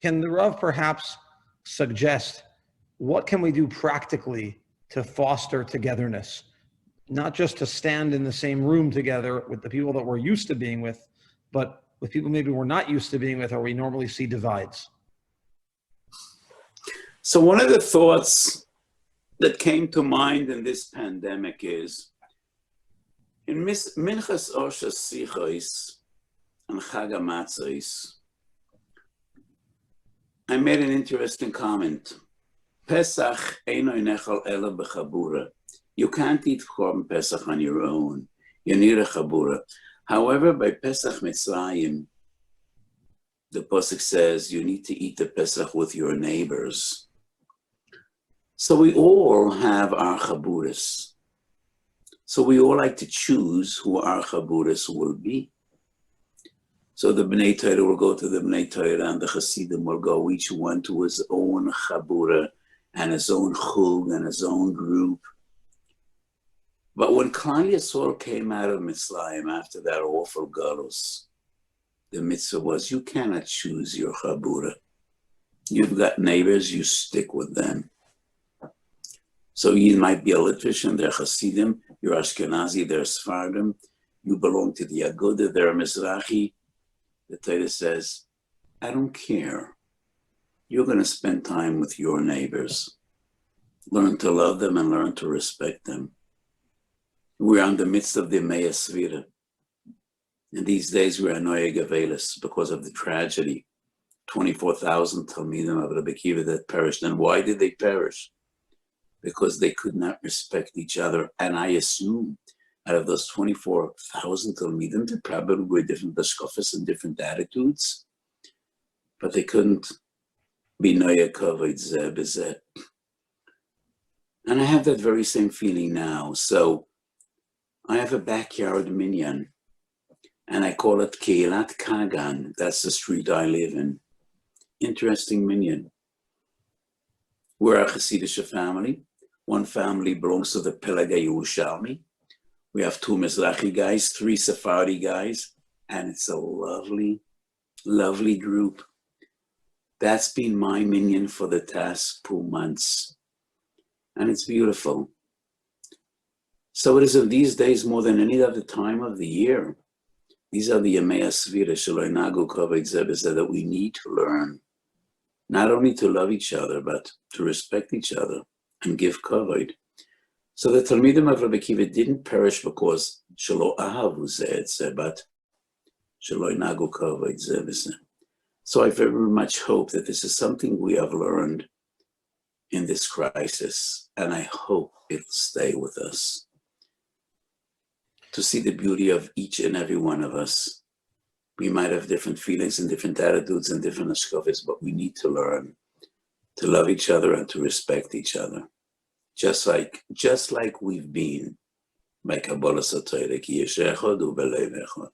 Can the Rav perhaps suggest what can we do practically to foster togetherness? Not just to stand in the same room together with the people that we're used to being with, but with people maybe we're not used to being with, or we normally see divides. So one of the thoughts that came to mind in this pandemic is, in Minchas Osha Sichos and Chag HaMatzos, I made an interesting comment. Pesach eino nechal ela b'chabura. You can't eat Korban Pesach on your own. You need a chabura. However, by Pesach Mitzrayim, the Pasuk says you need to eat the Pesach with your neighbors. So we all have our chaburas. So we all like to choose who our chaburas will be. So the Bnei Torah will go to the Bnei Torah, and the Hasidim will go each one to his own chabura and his own chug and his own group. But when Klal Yisrael came out of Mitzrayim after that awful galus, the mitzvah was you cannot choose your chabura. You've got neighbors, you stick with them. So you might be a Litvish, they're Hasidim, you're Ashkenazi, they're Sephardim, you belong to the Agudah, they're Mizrahi. The Torah says, I don't care. You're going to spend time with your neighbors. Learn to love them and learn to respect them. We're in the midst of the Mea Svira. And these days we're Noye Gavelis because of the tragedy. 24,000 Talmidim of Rabbi Akiva that perished. And why did they perish? Because they could not respect each other. And I assume out of those 24,000 Talmidim, there probably were different bashkafas and different attitudes. But they couldn't be Noye Kavod Zeh B'Zeh. And I have that very same feeling now. So I have a backyard minyan, and I call it Keilat Kagan. That's the street I live in. Interesting minyan. We're a Hasidic family. One family belongs to the Peleg Yerushalmi. We have 2 Mizrahi guys, 3 Sephardi guys, and it's a lovely, lovely group. That's been my minyan for the past 2 months, and it's beautiful. So it is in these days more than any other time of the year. These are the Yemei Svira Shaloi Nagu Kavod Zeh B'Zeh that we need to learn, not only to love each other, but to respect each other and give kavod. So the Talmidim of Rabbi Akiva didn't perish because Shelo Ahavu Zeh Etzeh, but Shaloi Nagu Kavod Zeh B'Zeh. So I very much hope that this is something we have learned in this crisis, and I hope it'll stay with us. To see the beauty of each and every one of us. We might have different feelings and different attitudes and different ashkafas, but we need to learn to love each other and to respect each other. Just like we've been by Kabbalah Satorah, ki yesh echad u belev echad.